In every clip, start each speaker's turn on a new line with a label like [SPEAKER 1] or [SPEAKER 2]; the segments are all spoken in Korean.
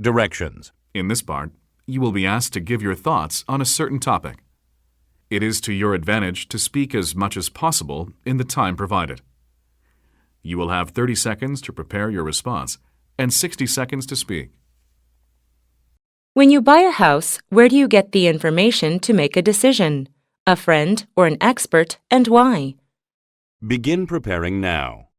[SPEAKER 1] Directions.
[SPEAKER 2] In this part, you will be asked to give your thoughts on a certain topic. It is to your advantage to speak as much as possible in the time provided. You will have 30 seconds to prepare your response and 60 seconds to speak.
[SPEAKER 3] When you buy a house, where do you get the information to make a decision? A friend or an expert, and why?
[SPEAKER 1] Begin preparing now.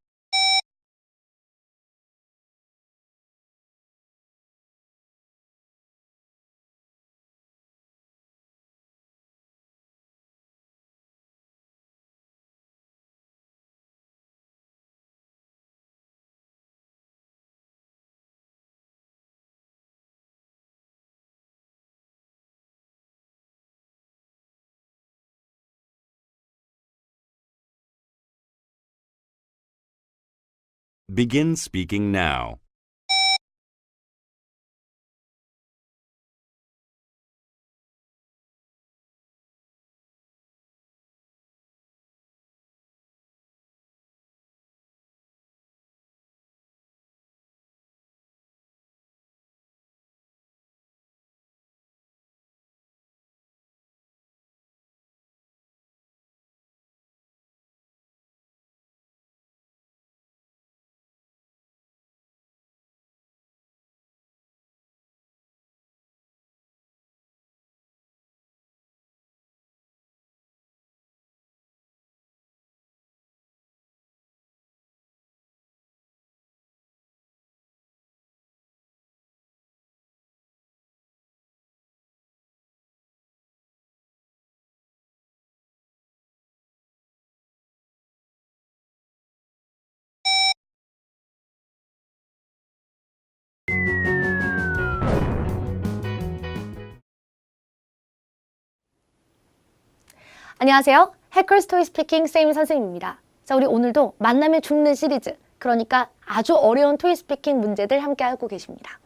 [SPEAKER 1] Begin speaking now.
[SPEAKER 4] 안녕하세요. 해커스 토이 스피킹 쌤 선생님입니다. 자, 우리 오늘도 만나면 죽는 시리즈, 그러니까 아주 어려운 토이 스피킹 문제들 함께 하고 계십니다.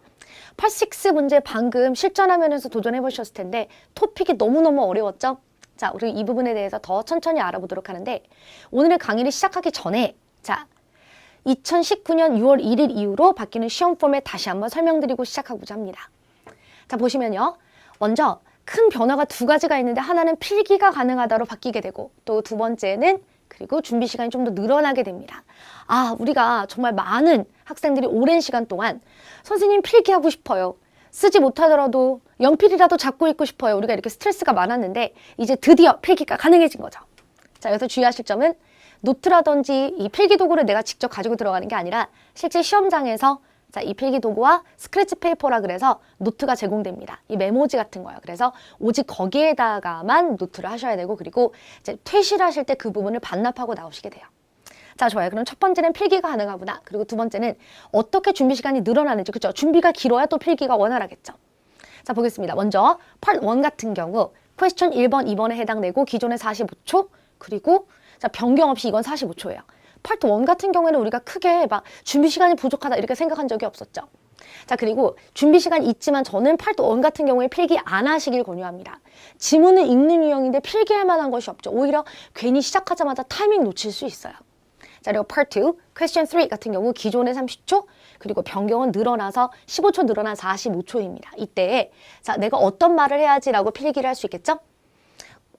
[SPEAKER 4] Part 6 문제 방금 실전화면에서 도전해 보셨을 텐데 토픽이 너무너무 어려웠죠? 자, 우리 이 부분에 대해서 더 천천히 알아보도록 하는데 오늘의 강의를 시작하기 전에 자, 2019년 6월 1일 이후로 바뀌는 시험 포맷 다시 한번 설명드리고 시작하고자 합니다. 자, 보시면요. 먼저 큰 변화가 두 가지가 있는데 하나는 필기가 가능하다로 바뀌게 되고 또 두 번째는 그리고 준비 시간이 좀 더 늘어나게 됩니다. 아, 우리가 정말 많은 학생들이 오랜 시간 동안 선생님 필기하고 싶어요. 쓰지 못하더라도 연필이라도 잡고 있고 싶어요. 우리가 이렇게 스트레스가 많았는데 이제 드디어 필기가 가능해진 거죠. 자, 여기서 주의하실 점은 노트라든지 이 필기 도구를 내가 직접 가지고 들어가는 게 아니라 실제 시험장에서 자, 이 필기 도구와 스크래치 페이퍼라 그래서 노트가 제공됩니다. 이 메모지 같은 거예요. 그래서 오직 거기에다가만 노트를 하셔야 되고 그리고 이제 퇴실하실 때 그 부분을 반납하고 나오시게 돼요. 자, 좋아요. 그럼 첫 번째는 필기가 가능하구나. 그리고 두 번째는 어떻게 준비 시간이 늘어나는지. 그렇죠? 준비가 길어야 또 필기가 원활하겠죠. 자, 보겠습니다. 먼저 Part 1 같은 경우 퀘스천 1번, 2번에 해당되고 기존의 45초 그리고 자, 변경 없이 이건 45초예요. 파트 1 같은 경우에는 우리가 크게 막 준비 시간이 부족하다 이렇게 생각한 적이 없었죠. 자, 그리고 준비 시간이 있지만 저는 파트 1 같은 경우에 필기 안 하시길 권유합니다. 지문은 읽는 유형인데 필기할 만한 것이 없죠. 오히려 괜히 시작하자마자 타이밍 놓칠 수 있어요. 자, 그리고 파트 2, 퀘스천 3 같은 경우 기존의 30초 그리고 변경은 늘어나서 15초 늘어난 45초입니다. 이때에 자, 내가 어떤 말을 해야지라고 필기를 할 수 있겠죠?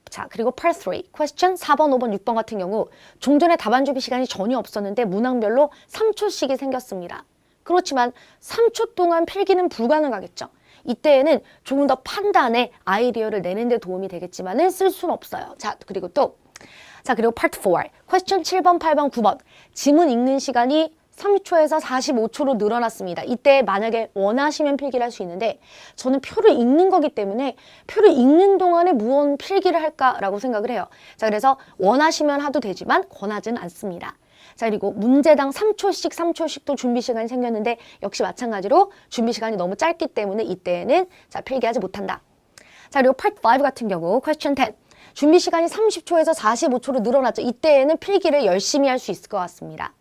[SPEAKER 4] 자, 그리고 Part 3, Question 4번, 5번, 6번 같은 경우 종전에 답안 준비 시간이 전혀 없었는데 문항별로 3초씩이 생겼습니다. 그렇지만 3초 동안 필기는 불가능하겠죠. 이때에는 조금 더 판단에 아이디어를 내는 데 도움이 되겠지만은 쓸 수는 없어요. 자, 그리고 또 자, 그리고 Part 4, Question 7번, 8번, 9번 지문 읽는 시간이 30초에서 45초로 늘어났습니다. 이때 만약에 원하시면 필기를 할 수 있는데 저는 표를 읽는 거기 때문에 표를 읽는 동안에 무언 필기를 할까라고 생각을 해요. 자, 그래서 원하시면 하도 되지만 권하지는 않습니다. 자, 그리고 문제당 3초씩 3초씩도 준비 시간이 생겼는데 역시 마찬가지로 준비 시간이 너무 짧기 때문에 이때에는 자, 필기하지 못한다. 자, 그리고 Part 5 같은 경우 Question 10 준비 시간이 30초에서 45초로 늘어났죠. 이때에는 필기를 열심히 할 수 있을 것 같습니다.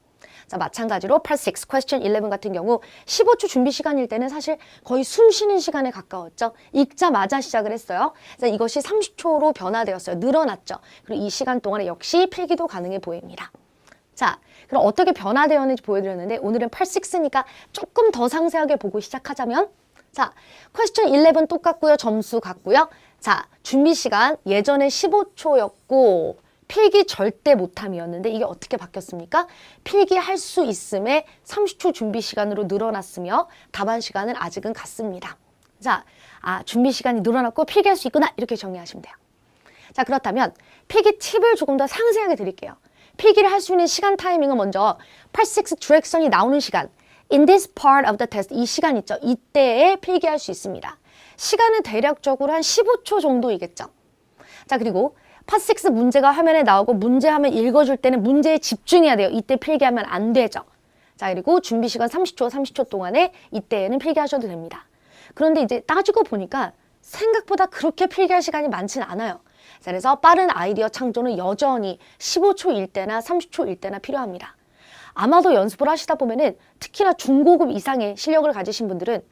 [SPEAKER 4] 자, 마찬가지로 Part 6, Question 11 같은 경우 15초 준비 시간일 때는 사실 거의 숨 쉬는 시간에 가까웠죠. 읽자마자 시작을 했어요. 자, 이것이 30초로 변화되었어요. 늘어났죠. 그리고 이 시간 동안에 역시 필기도 가능해 보입니다. 자, 그럼 어떻게 변화되었는지 보여드렸는데 오늘은 Part 6니까 조금 더 상세하게 보고 시작하자면 자, question 11 똑같고요. 점수 같고요. 자, 준비 시간 예전에 15초였고 필기 절대 못함이었는데 이게 어떻게 바뀌었습니까? 필기할 수 있음에 30초 준비 시간으로 늘어났으며 답안 시간은 아직은 같습니다. 자, 준비 시간이 늘어났고 필기할 수 있구나 이렇게 정리하시면 돼요. 자, 그렇다면 필기 팁을 조금 더 상세하게 드릴게요. 필기를 할 수 있는 시간 타이밍은 먼저 part 6 direction이 나오는 시간 in this part of the test 이 시간 있죠. 이때에 필기할 수 있습니다. 시간은 대략적으로 한 15초 정도이겠죠. 자, 그리고 part 6 문제가 화면에 나오고 문제 화면 읽어줄 때는 문제에 집중해야 돼요. 이때 필기하면 안 되죠. 자, 그리고 준비 시간 30초 동안에 이때에는 필기하셔도 됩니다. 그런데 이제 따지고 보니까 생각보다 그렇게 필기할 시간이 많지는 않아요. 자, 그래서 빠른 아이디어 창조는 여전히 15초일 때나 30초일 때나 필요합니다. 아마도 연습을 하시다 보면은 특히나 중고급 이상의 실력을 가지신 분들은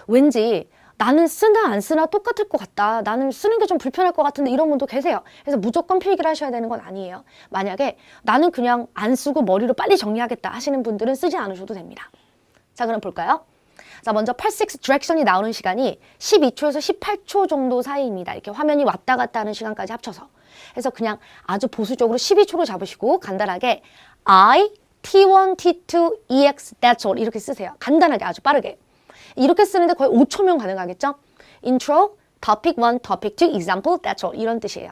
[SPEAKER 4] 왠지 나는 쓰나 안 쓰나 똑같을 것 같다. 나는 쓰는 게 좀 불편할 것 같은데 이런 분도 계세요. 그래서 무조건 필기를 하셔야 되는 건 아니에요. 만약에 나는 그냥 안 쓰고 머리로 빨리 정리하겠다 하시는 분들은 쓰지 않으셔도 됩니다. 자, 그럼 볼까요? 자, 먼저 part 6 direction이 나오는 시간이 12초에서 18초 정도 사이입니다. 이렇게 화면이 왔다 갔다 하는 시간까지 합쳐서. 그래서 그냥 아주 보수적으로 12초로 잡으시고 간단하게 I, T1, T2, EX, that's all 이렇게 쓰세요. 간단하게 아주 빠르게. 이렇게 쓰는데 거의 5초면 가능하겠죠? Intro, Topic 1, Topic 2, Example, that's all 이런 뜻이에요.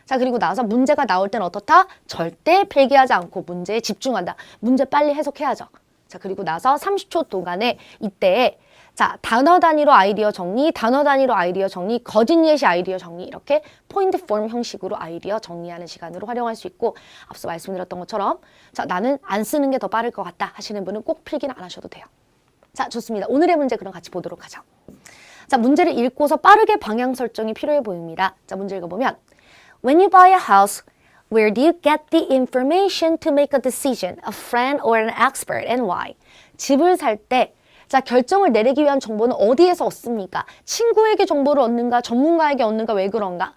[SPEAKER 4] 자, 그리고 나서 문제가 나올 땐 어떻다? 절대 필기하지 않고 문제에 집중한다. 문제 빨리 해석해야죠. 자, 그리고 나서 30초 동안에 이때에 자, 단어 단위로 아이디어 정리, 단어 단위로 아이디어 정리, 거짓 예시 아이디어 정리 이렇게 포인트 폼 형식으로 아이디어 정리하는 시간으로 활용할 수 있고 앞서 말씀드렸던 것처럼 자, 나는 안 쓰는 게 더 빠를 것 같다 하시는 분은 꼭 필기는 안 하셔도 돼요. 자, 좋습니다. 오늘의 문제 그럼 같이 보도록 하죠. 자, 문제를 읽고서 빠르게 방향 설정이 필요해 보입니다. 자, 문제 읽어보면 When you buy a house, where do you get the information to make a decision? A friend or an expert and why? 집을 살 때 자, 결정을 내리기 위한 정보는 어디에서 얻습니까? 친구에게 정보를 얻는가? 전문가에게 얻는가? 왜 그런가?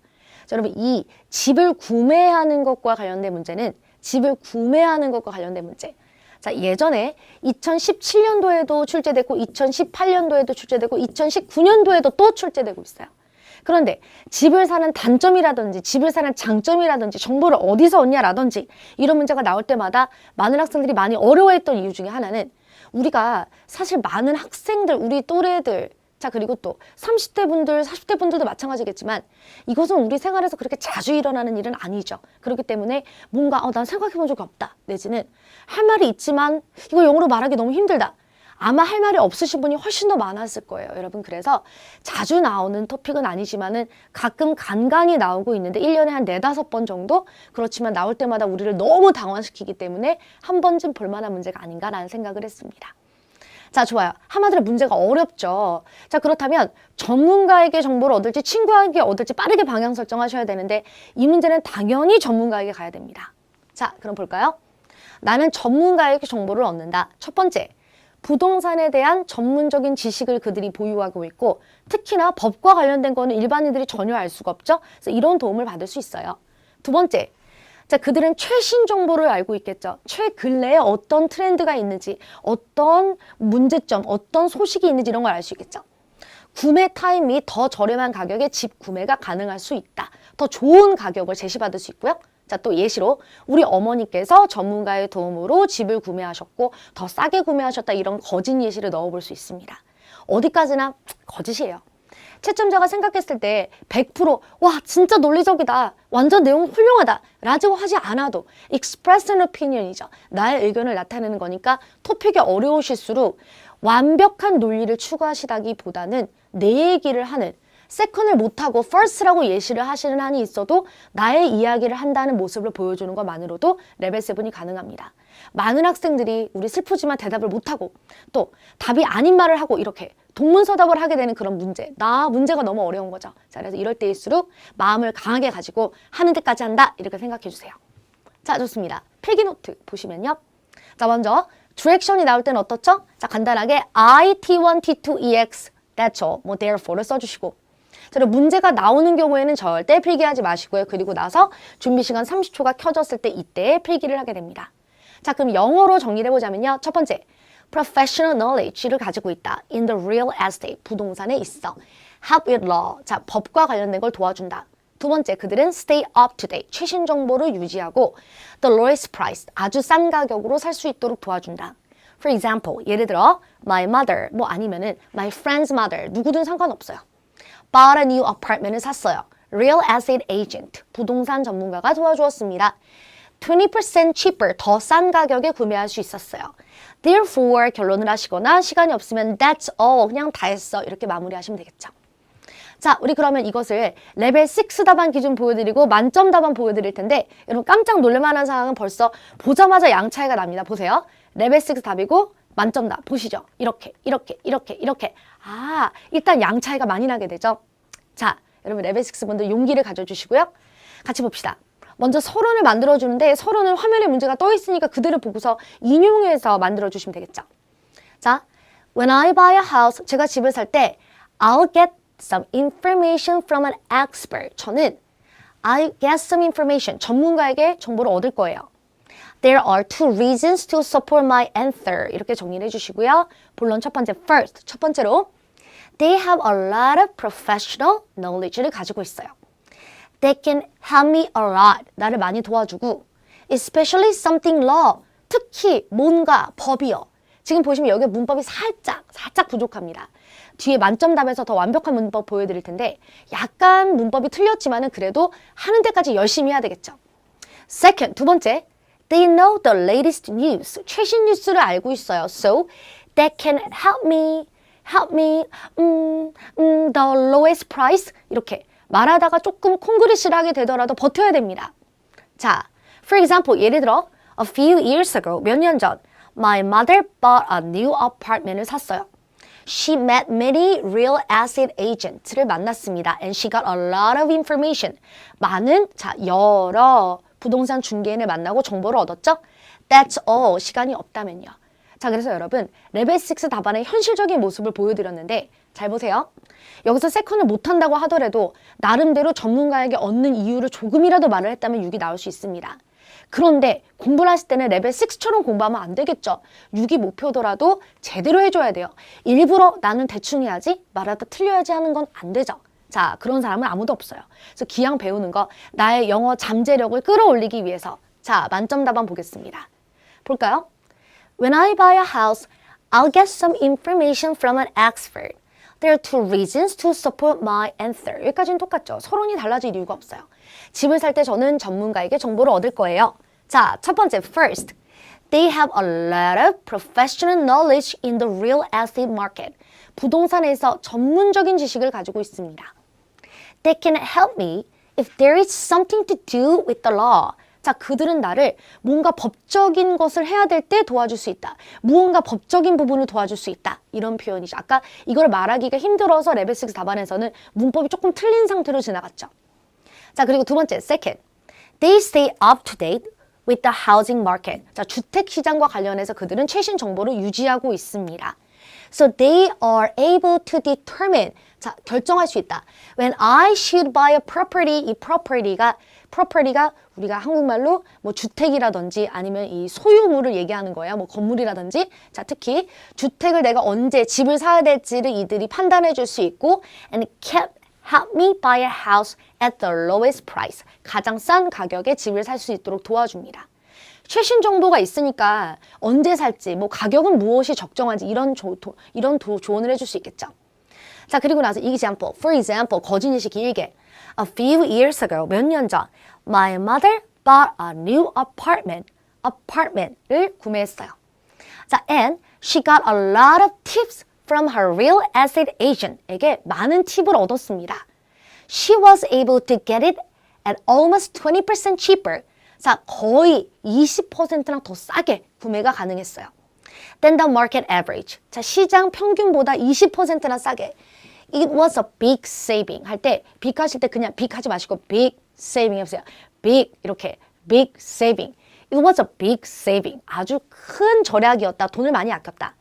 [SPEAKER 4] 자, 여러분 이 집을 구매하는 것과 관련된 문제는 집을 구매하는 것과 관련된 문제. 자, 예전에 2017년도에도 출제됐고 2018년도에도 출제되고 2019년도에도 또 출제되고 있어요. 그런데 집을 사는 단점이라든지 집을 사는 장점이라든지 정보를 어디서 얻냐라든지 이런 문제가 나올 때마다 많은 학생들이 많이 어려워했던 이유 중에 하나는 우리가 사실 많은 학생들, 우리 또래들 자, 그리고 또 30대 분들, 40대 분들도 마찬가지겠지만 이것은 우리 생활에서 그렇게 자주 일어나는 일은 아니죠. 그렇기 때문에 뭔가 난 생각해 본 적이 없다. 내지는 할 말이 있지만 이거 영어로 말하기 너무 힘들다. 아마 할 말이 없으신 분이 훨씬 더 많았을 거예요. 여러분 그래서 자주 나오는 토픽은 아니지만은 가끔 간간히 나오고 있는데 1년에 한 4-5번 정도? 그렇지만 나올 때마다 우리를 너무 당황시키기 때문에 한 번쯤 볼만한 문제가 아닌가라는 생각을 했습니다. 자, 좋아요. 한마디로 문제가 어렵죠. 자, 그렇다면 전문가에게 정보를 얻을지 친구에게 얻을지 빠르게 방향 설정하셔야 되는데 이 문제는 당연히 전문가에게 가야 됩니다. 자, 그럼 볼까요? 나는 전문가에게 정보를 얻는다. 첫 번째, 부동산에 대한 전문적인 지식을 그들이 보유하고 있고 특히나 법과 관련된 거는 일반인들이 전혀 알 수가 없죠. 그래서 이런 도움을 받을 수 있어요. 두 번째, 자, 그들은 최신 정보를 알고 있겠죠. 최근래에 어떤 트렌드가 있는지, 어떤 문제점, 어떤 소식이 있는지 이런 걸 알 수 있겠죠. 구매 타임이 더 저렴한 가격에 집 구매가 가능할 수 있다. 더 좋은 가격을 제시받을 수 있고요. 자, 또 예시로 우리 어머니께서 전문가의 도움으로 집을 구매하셨고 더 싸게 구매하셨다 이런 거짓 예시를 넣어볼 수 있습니다. 어디까지나 거짓이에요. 채점자가 생각했을 때 100% 와 진짜 논리적이다. 완전 내용 훌륭하다. 라고 하지 않아도 express an opinion이죠. 나의 의견을 나타내는 거니까 토픽이 어려우실수록 완벽한 논리를 추구하시다기보다는 내 얘기를 하는 세컨을 못하고 first라고 예시를 하시는 한이 있어도 나의 이야기를 한다는 모습을 보여주는 것만으로도 레벨 7이 가능합니다. 많은 학생들이 우리 슬프지만 대답을 못하고 또 답이 아닌 말을 하고 이렇게 동문서답을 하게 되는 그런 문제. 문제가 너무 어려운 거죠. 자, 그래서 이럴 때일수록 마음을 강하게 가지고 하는 데까지 한다 이렇게 생각해 주세요. 자, 좋습니다. 필기노트 보시면요. 자, 먼저 디렉션이 나올 때는 어떻죠? 자, 간단하게 I, T1, T2, EX, that's all, 뭐 therefore를 써주시고 자, 그리고 문제가 나오는 경우에는 절대 필기하지 마시고요. 그리고 나서 준비 시간 30초가 켜졌을 때 이때 필기를 하게 됩니다. 자, 그럼 영어로 정리를 해보자면요. 첫 번째, professional knowledge를 가지고 있다. in the real estate, 부동산에 있어. help with law, 자, 법과 관련된 걸 도와준다. 두 번째, 그들은 stay up to date, 최신 정보를 유지하고 the lowest price, 아주 싼 가격으로 살 수 있도록 도와준다. For example, 예를 들어 my mother, 뭐 아니면은 my friend's mother, 누구든 상관없어요. bought a new apartment을 샀어요. real estate agent, 부동산 전문가가 도와주었습니다. 20% cheaper, 더 싼 가격에 구매할 수 있었어요. Therefore, 결론을 하시거나 시간이 없으면 that's all, 그냥 다 했어. 이렇게 마무리하시면 되겠죠. 자, 우리 그러면 이것을 레벨 6 답안 기준 보여드리고 만점 답안 보여드릴 텐데 여러분 깜짝 놀랄만한 상황은 벌써 보자마자 양 차이가 납니다. 보세요. 레벨 6 답이고 만점 답 보시죠. 이렇게. 아, 일단 양 차이가 많이 나게 되죠. 자, 여러분 레벨 6 분들 용기를 가져주시고요. 같이 봅시다. 먼저 서론을 만들어주는데 서론은 화면에 문제가 떠 있으니까 그대로 보고서 인용해서 만들어주시면 되겠죠. 자, when I buy a house, 제가 집을 살 때 I'll get some information from an expert. 저는 I get some information. 전문가에게 정보를 얻을 거예요. There are two reasons to support my answer. 이렇게 정리를 해주시고요. 본론 첫 번째, first. 첫 번째로 They have a lot of professional knowledge를 가지고 있어요. They can help me a lot. 나를 많이 도와주고 especially something law. 특히 뭔가 법이요. 지금 보시면 여기 문법이 살짝 부족합니다. 뒤에 만점 답에서 더 완벽한 문법 보여드릴 텐데 약간 문법이 틀렸지만은 그래도 하는 데까지 열심히 해야 되겠죠. Second, 두 번째, they know the latest news. 최신 뉴스를 알고 있어요. So they can help me the lowest price. 이렇게 말하다가 조금 콩그리시를 하게 되더라도 버텨야 됩니다. 자, for example, 예를 들어 a few years ago, 몇 년 전 my mother bought a new apartment을 샀어요. She met many real estate agents를 만났습니다. And she got a lot of information. 많은, 자, 여러 부동산 중개인을 만나고 정보를 얻었죠? That's all. 시간이 없다면요. 자, 그래서 여러분, 레벨 6 답안의 현실적인 모습을 보여드렸는데 잘 보세요. 여기서 세컨을 못한다고 하더라도 나름대로 전문가에게 얻는 이유를 조금이라도 말을 했다면 6이 나올 수 있습니다. 그런데 공부를 하실 때는 레벨 6처럼 공부하면 안 되겠죠. 6이 목표더라도 제대로 해줘야 돼요. 일부러 나는 대충 해야지 말하다 틀려야지 하는 건 안 되죠. 자, 그런 사람은 아무도 없어요. 그래서 기왕 배우는 거 나의 영어 잠재력을 끌어올리기 위해서 자, 만점 답안 보겠습니다. 볼까요? When I buy a house, I'll get some information from an expert. There are two reasons to support my answer. 여기까지는 똑같죠. 서론이 달라질 이유가 없어요. 집을 살 때 저는 전문가에게 정보를 얻을 거예요. 자, 첫 번째, first. They have a lot of professional knowledge in the real estate market. 부동산에서 전문적인 지식을 가지고 있습니다. They can help me if there is something to do with the law. 자, 그들은 나를 뭔가 법적인 것을 해야 될 때 도와줄 수 있다. 무언가 법적인 부분을 도와줄 수 있다. 이런 표현이죠. 아까 이걸 말하기가 힘들어서 레벨 6 답안에서는 문법이 조금 틀린 상태로 지나갔죠. 자, 그리고 두 번째, second. They stay up to date with the housing market. 자, 주택 시장과 관련해서 그들은 최신 정보를 유지하고 있습니다. So they are able to determine, 자, 결정할 수 있다. When I should buy a property, 이 property가 우리가 한국말로 뭐 주택이라든지 아니면 이 소유물을 얘기하는 거예요. 뭐 건물이라든지. 자, 특히 주택을 내가 언제 집을 사야 될지를 이들이 판단해 줄 수 있고 and can help me buy a house at the lowest price. 가장 싼 가격에 집을 살 수 있도록 도와줍니다. 최신 정보가 있으니까 언제 살지, 뭐 가격은 무엇이 적정한지 이런 조언을 해줄 수 있겠죠. 자, 그리고 나서 example, for example, 거짓이시 길게. A few years ago, 몇 년 전, my mother bought a new apartment을 구매했어요. 자, and she got a lot of tips from her real estate agent에게 많은 팁을 얻었습니다. She was able to get it at almost 20% cheaper. 자, 거의 20%나 더 싸게 구매가 가능했어요. Than the market average. 자, 시장 평균보다 20%나 싸게. It was a big saving. 할 때, big 하실 때 그냥 big 하지 마시고 big saving 해보세요. big, 이렇게 big saving. It was a big saving. 아주 큰 절약이었다. 돈을 많이 아꼈다.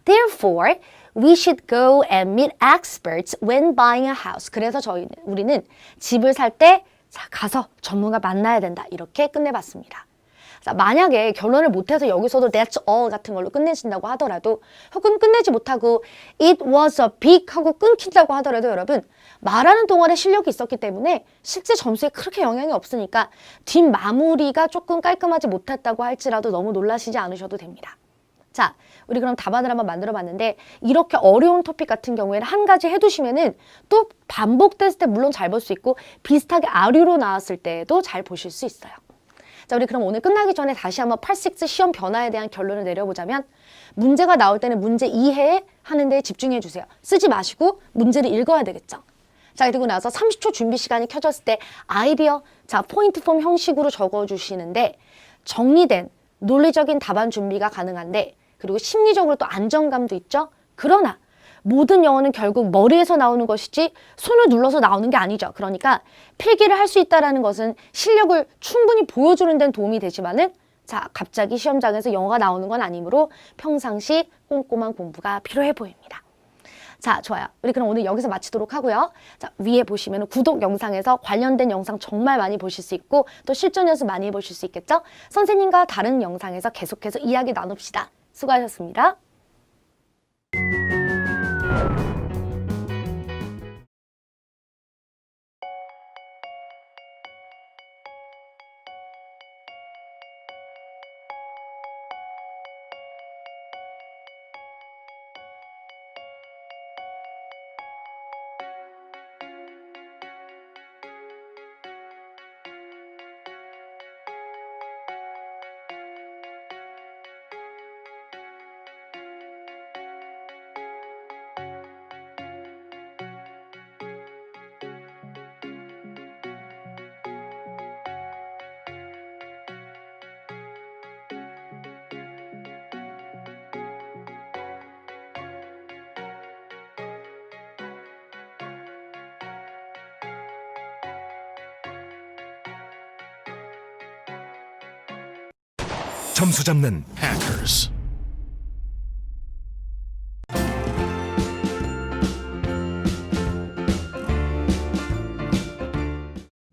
[SPEAKER 4] Therefore, we should go and meet experts when buying a house. 그래서 우리는 집을 살 때 자, 가서 전문가 만나야 된다. 이렇게 끝내봤습니다. 자, 만약에 결론을 못해서 여기서도 that's all 같은 걸로 끝내신다고 하더라도 혹은 끝내지 못하고 it was a big 하고 끊긴다고 하더라도 여러분 말하는 동안에 실력이 있었기 때문에 실제 점수에 그렇게 영향이 없으니까 뒷마무리가 조금 깔끔하지 못했다고 할지라도 너무 놀라시지 않으셔도 됩니다. 자, 우리 그럼 답안을 한번 만들어 봤는데 이렇게 어려운 토픽 같은 경우에는 한 가지 해두시면은 또 반복됐을 때 물론 잘 볼 수 있고 비슷하게 아류로 나왔을 때도 잘 보실 수 있어요. 자, 우리 그럼 오늘 끝나기 전에 다시 한번 8-6 시험 변화에 대한 결론을 내려보자면 문제가 나올 때는 문제 이해에 하는 데 집중해 주세요. 쓰지 마시고 문제를 읽어야 되겠죠. 자, 그리고 나서 30초 준비 시간이 켜졌을 때 아이디어, 자, 포인트 폼 형식으로 적어주시는데 정리된 논리적인 답안 준비가 가능한데 그리고 심리적으로 또 안정감도 있죠. 그러나 모든 영어는 결국 머리에서 나오는 것이지 손을 눌러서 나오는 게 아니죠. 그러니까 필기를 할 수 있다는 것은 실력을 충분히 보여주는 데는 도움이 되지만은 자, 갑자기 시험장에서 영어가 나오는 건 아니므로 평상시 꼼꼼한 공부가 필요해 보입니다. 자, 좋아요. 우리 그럼 오늘 여기서 마치도록 하고요. 자, 위에 보시면 구독 영상에서 관련된 영상 정말 많이 보실 수 있고 또 실전 연습 많이 해보실 수 있겠죠? 선생님과 다른 영상에서 계속해서 이야기 나눕시다. 수고하셨습니다.
[SPEAKER 5] 점수 잡는 hackers.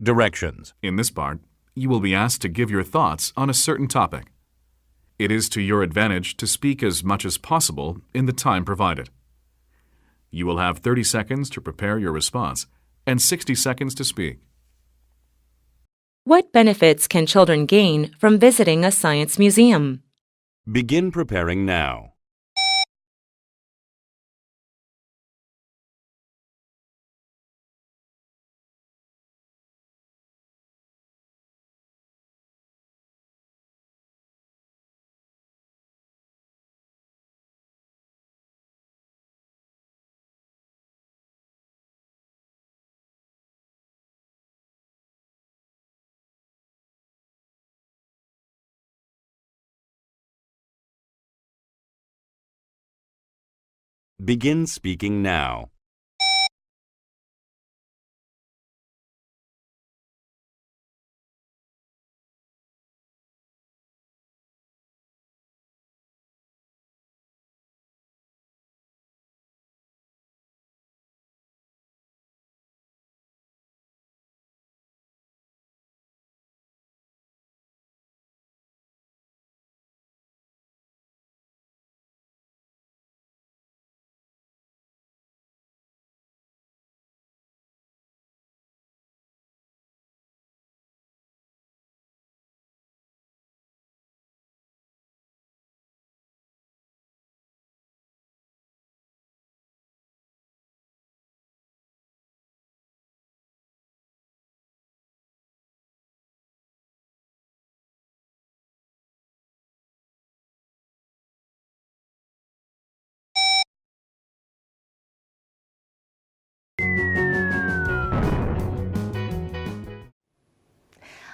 [SPEAKER 1] Directions.
[SPEAKER 2] In this part, you will be asked to give your thoughts on a certain topic. It is to your advantage to speak as much as possible in the time provided. You will have 30 seconds to prepare your response and 60 seconds to speak.
[SPEAKER 3] What benefits can children gain from visiting a science museum?
[SPEAKER 1] Begin preparing now. Begin speaking now.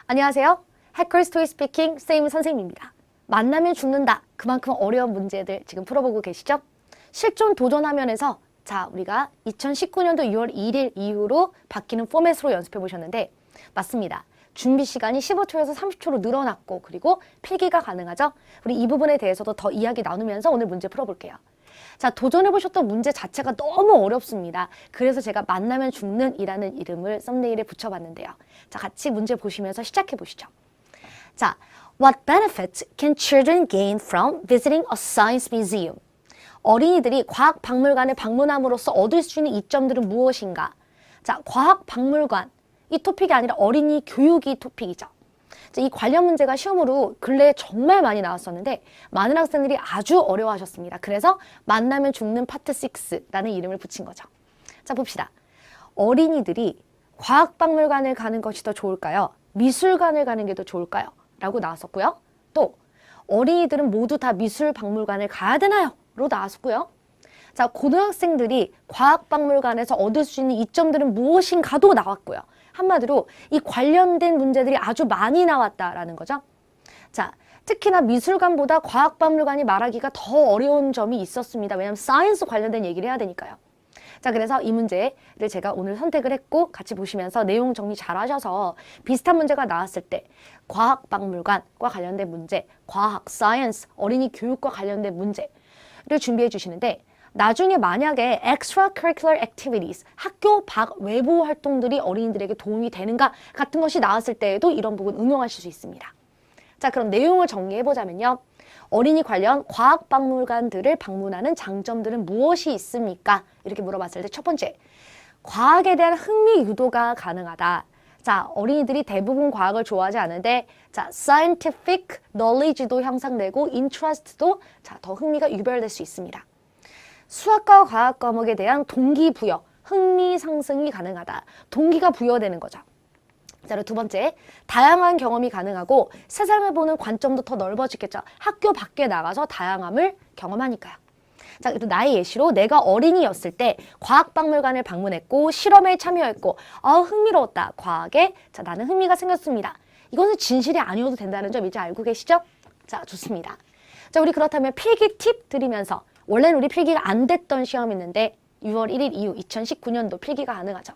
[SPEAKER 4] 안녕하세요. 해커스 토이 스피킹 쌤 선생님입니다. 만나면 죽는다. 그만큼 어려운 문제들 지금 풀어보고 계시죠? 실전 도전 화면에서 자, 우리가 2019년도 6월 1일 이후로 바뀌는 포맷으로 연습해 보셨는데 맞습니다. 준비 시간이 15초에서 30초로 늘어났고 그리고 필기가 가능하죠? 우리 이 부분에 대해서도 더 이야기 나누면서 오늘 문제 풀어볼게요. 자, 도전해보셨던 문제 자체가 너무 어렵습니다. 그래서 제가 만나면 죽는 이라는 이름을 썸네일에 붙여봤는데요. 자, 같이 문제 보시면서 시작해보시죠. 자, What benefits can children gain from visiting a science museum? 어린이들이 과학 박물관을 방문함으로써 얻을 수 있는 이점들은 무엇인가? 자, 과학 박물관. 이 토픽이 아니라 어린이 교육이 토픽이죠. 이 관련 문제가 시험으로 근래에 정말 많이 나왔었는데 많은 학생들이 아주 어려워하셨습니다. 그래서 만나면 죽는 파트 6라는 이름을 붙인 거죠. 자, 봅시다. 어린이들이 과학박물관을 가는 것이 더 좋을까요? 미술관을 가는 게 더 좋을까요? 라고 나왔었고요. 또 어린이들은 모두 다 미술박물관을 가야 되나요? 로 나왔었고요. 자, 고등학생들이 과학박물관에서 얻을 수 있는 이점들은 무엇인가도 나왔고요. 한마디로 이 관련된 문제들이 아주 많이 나왔다라는 거죠. 자, 특히나 미술관보다 과학박물관이 말하기가 더 어려운 점이 있었습니다. 왜냐하면 사이언스 관련된 얘기를 해야 되니까요. 자, 그래서 이 문제를 제가 오늘 선택을 했고 같이 보시면서 내용 정리 잘 하셔서 비슷한 문제가 나왔을 때 과학박물관과 관련된 문제, 과학, 사이언스, 어린이 교육과 관련된 문제를 준비해 주시는데 나중에 만약에 extracurricular activities, 학교 밖 외부 활동들이 어린이들에게 도움이 되는가 같은 것이 나왔을 때에도 이런 부분 응용하실 수 있습니다. 자, 그럼 내용을 정리해보자면요. 어린이 관련 과학박물관들을 방문하는 장점들은 무엇이 있습니까? 이렇게 물어봤을 때 첫 번째, 과학에 대한 흥미 유도가 가능하다. 자, 어린이들이 대부분 과학을 좋아하지 않은데 자, scientific knowledge도 향상되고 interest도 자, 더 흥미가 유발될 수 있습니다. 수학과 과학 과목에 대한 동기부여, 흥미 상승이 가능하다. 동기가 부여되는 거죠. 자, 그리고 두 번째, 다양한 경험이 가능하고 세상을 보는 관점도 더 넓어지겠죠. 학교 밖에 나가서 다양함을 경험하니까요. 자, 그리고 나의 예시로 내가 어린이였을 때 과학박물관을 방문했고 실험에 참여했고 흥미로웠다. 과학에 자, 나는 흥미가 생겼습니다. 이것은 진실이 아니어도 된다는 점 이제 알고 계시죠? 자, 좋습니다. 자, 우리 그렇다면 필기 팁 드리면서 원래는 우리 필기가 안 됐던 시험이 있는데 6월 1일 이후 2019년도 필기가 가능하죠.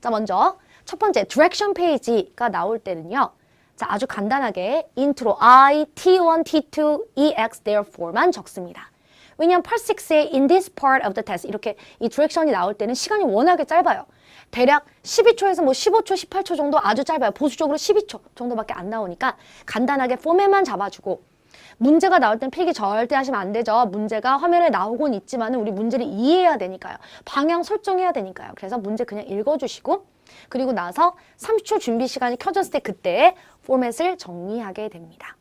[SPEAKER 4] 자, 먼저 첫 번째 디렉션 페이지가 나올 때는요. 자, 아주 간단하게 인트로 I, T1, T2, EX, therefore만 적습니다. 왜냐하면 part 6에 in this part of the test 이렇게 이 디렉션이 나올 때는 시간이 워낙에 짧아요. 대략 12초에서 뭐 15초, 18초 정도 아주 짧아요. 보수적으로 12초 정도밖에 안 나오니까 간단하게 포맷만 잡아주고 문제가 나올 땐 필기 절대 하시면 안 되죠. 문제가 화면에 나오곤 있지만 우리 문제를 이해해야 되니까요. 방향 설정해야 되니까요. 그래서 문제 그냥 읽어주시고 그리고 나서 30초 준비 시간이 켜졌을 때 그때 포맷을 정리하게 됩니다.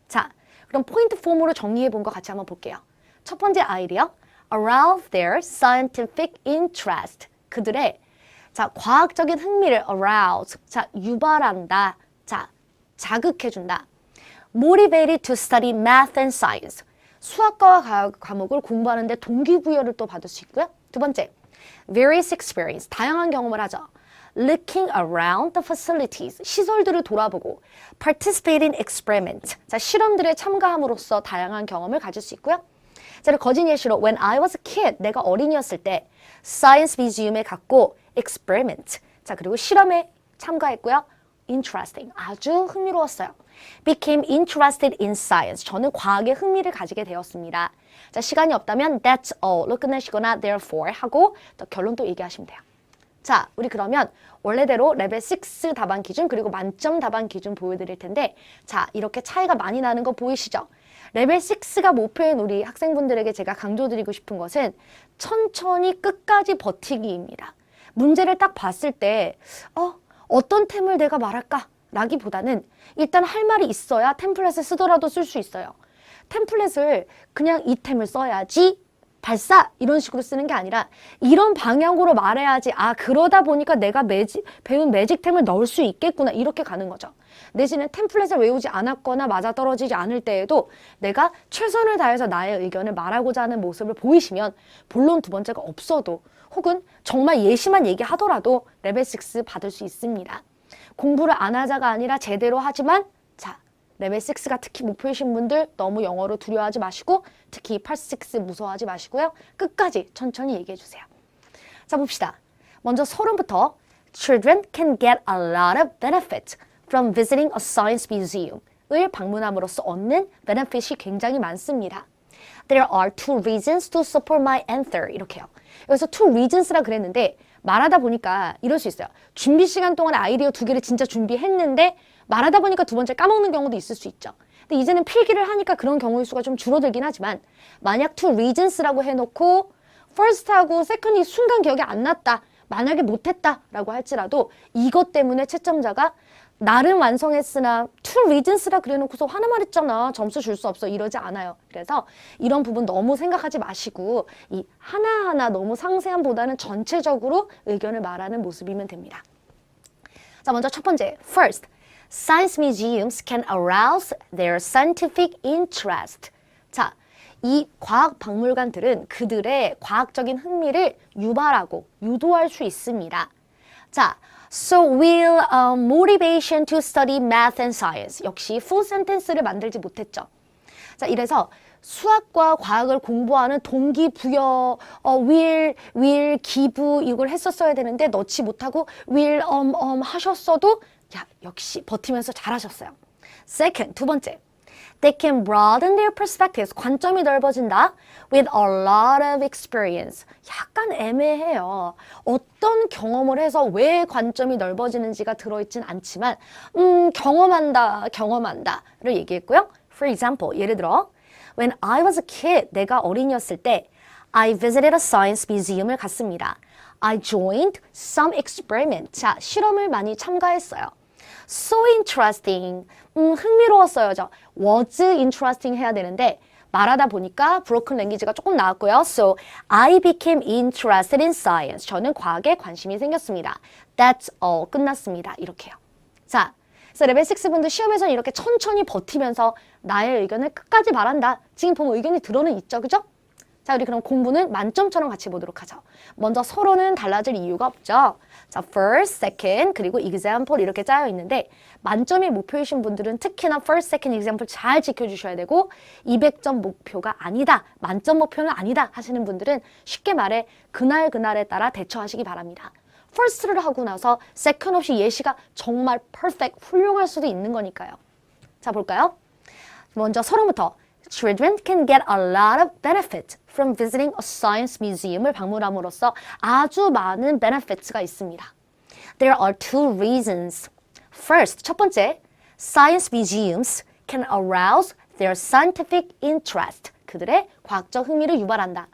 [SPEAKER 4] 자, 그럼 포인트 폼으로 정리해 본 거 같이 한번 볼게요. 첫 번째 아이디어, arouse their scientific interest. 그들의 자, 과학적인 흥미를 arouse, 자, 유발한다. 자, 자극해준다. motivated to study math and science. 수학과 과목을 공부하는데 동기부여를 또 받을 수 있고요. 두 번째, various experience. 다양한 경험을 하죠. looking around the facilities. 시설들을 돌아보고 participate in experiment. 자, 실험들에 참가함으로써 다양한 경험을 가질 수 있고요. 자, 거진 예시로 when I was a kid. 내가 어린이였을 때 science museum에 갔고 experiment. 자, 그리고 실험에 참가했고요. interesting. 아주 흥미로웠어요. became interested in science. 저는 과학에 흥미를 가지게 되었습니다. 자, 시간이 없다면 that's all로 끝내시거나 therefore 하고 또 결론 또 얘기하시면 돼요. 자, 우리 그러면 원래대로 레벨 6 답안 기준 그리고 만점 답안 기준 보여드릴 텐데 자, 이렇게 차이가 많이 나는 거 보이시죠? 레벨 6가 목표인 우리 학생분들에게 제가 강조드리고 싶은 것은 천천히 끝까지 버티기입니다. 문제를 딱 봤을 때 어떤 템을 내가 말할까? 라기보다는 일단 할 말이 있어야 템플릿을 쓰더라도 쓸 수 있어요. 템플릿을 그냥 이 템을 써야지 발사 이런 식으로 쓰는 게 아니라 이런 방향으로 말해야지 그러다 보니까 내가 배운 매직템을 넣을 수 있겠구나 이렇게 가는 거죠. 내지는 템플릿을 외우지 않았거나 맞아떨어지지 않을 때에도 내가 최선을 다해서 나의 의견을 말하고자 하는 모습을 보이시면 물론 두 번째가 없어도 혹은 정말 예시만 얘기하더라도 레벨 6 받을 수 있습니다. 공부를 안 하자가 아니라 제대로 하지만 자, 레벨 6가 특히 목표이신 분들 너무 영어로 두려워하지 마시고 특히 part 6 무서워하지 마시고요. 끝까지 천천히 얘기해 주세요. 자, 봅시다. 먼저 서론부터 Children can get a lot of benefit from visiting a science museum. 을 방문함으로써 얻는 benefit이 굉장히 많습니다. There are two reasons to support my answer. 이렇게요. 여기서 two reasons라 그랬는데 말하다 보니까 이럴 수 있어요. 준비 시간 동안에 아이디어 2개를 진짜 준비했는데 말하다 보니까 두 번째 까먹는 경우도 있을 수 있죠. 근데 이제는 필기를 하니까 그런 경우의 수가 좀 줄어들긴 하지만 만약 two reasons라고 해놓고 first하고 second이 순간 기억이 안 났다. 만약에 못했다라고 할지라도 이것 때문에 채점자가 나름 완성했으나 two reasons라 그래놓고서 하나만 했잖아. 점수 줄 수 없어. 이러지 않아요. 그래서 이런 부분 너무 생각하지 마시고 이 하나하나 너무 상세함보다는 전체적으로 의견을 말하는 모습이면 됩니다. 자, 먼저 첫 번째. First, science museums can arouse their scientific interest. 자, 이 과학 박물관들은 그들의 과학적인 흥미를 유발하고 유도할 수 있습니다. 자, so will motivation to study math and science. 역시 full sentence를 만들지 못했죠. 자, 이래서 수학과 과학을 공부하는 동기부여, will, 기부 이걸 했었어야 되는데 넣지 못하고 will, 하셨어도 야, 역시 버티면서 잘하셨어요. Second, 두 번째. They can broaden their perspectives. 관점이 넓어진다. With a lot of experience. 약간 애매해요. 어떤 경험을 해서 왜 관점이 넓어지는지가 들어있진 않지만 경험한다를 얘기했고요. For example, 예를 들어 When I was a kid, 내가 어린이였을 때 I visited a science museum을 갔습니다. I joined some experiment. 자, 실험을 많이 참가했어요. So interesting. 흥미로웠어요. 저 was interesting 해야 되는데 말하다 보니까 broken language가 조금 나왔고요. So I became interested in science. 저는 과학에 관심이 생겼습니다. That's all. 끝났습니다. 이렇게요. 자, 그래서 레벨 6 분들 시험에서는 이렇게 천천히 버티면서 나의 의견을 끝까지 말한다. 지금 보면 의견이 들어는 있죠. 그죠? 자, 우리 그럼 공부는 만점처럼 같이 보도록 하죠. 먼저 서로는 달라질 이유가 없죠. 자, first, second, 그리고 example 이렇게 짜여 있는데 만점이 목표이신 분들은 특히나 first, second, example 잘 지켜주셔야 되고 200점 목표가 아니다, 만점 목표는 아니다 하시는 분들은 쉽게 말해 그날에 따라 대처하시기 바랍니다. first를 하고 나서 second 없이 예시가 정말 perfect, 훌륭할 수도 있는 거니까요. 자, 볼까요? 먼저 서론부터 Children can get a lot of benefit from visiting a science museum을 방문함으로써 아주 많은 benefits가 있습니다. There are two reasons. First, 첫 번째, science museums can arouse their scientific interest. 그들의 과학적 흥미를 유발한다.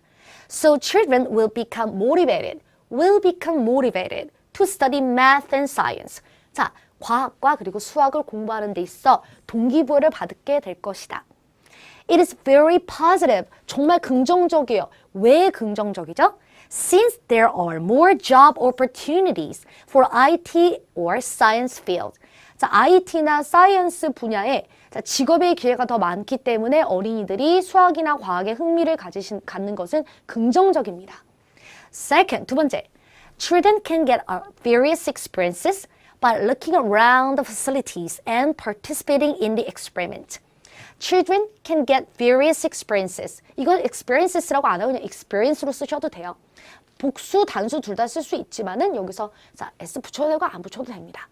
[SPEAKER 4] So children will become motivated to study math and science. 자, 과학과 그리고 수학을 공부하는 데 있어 동기부여를 받게 될 것이다. It is very positive. 정말 긍정적이에요. 왜 긍정적이죠? Since there are more job opportunities for IT or science field. 자, IT나 사이언스 분야에 직업의 기회가 더 많기 때문에 어린이들이 수학이나 과학에 흥미를 갖는 것은 긍정적입니다. Second, 두 번째. Children can get various experiences by looking around the facilities and participating in the experiment. Children can get various experiences. 이건 experiences라고 안 하고 그냥 experience로 쓰셔도 돼요. 복수, 단수 둘 다 쓸 수 있지만은 여기서 자, s 붙여도 되고 안 붙여도 됩니다.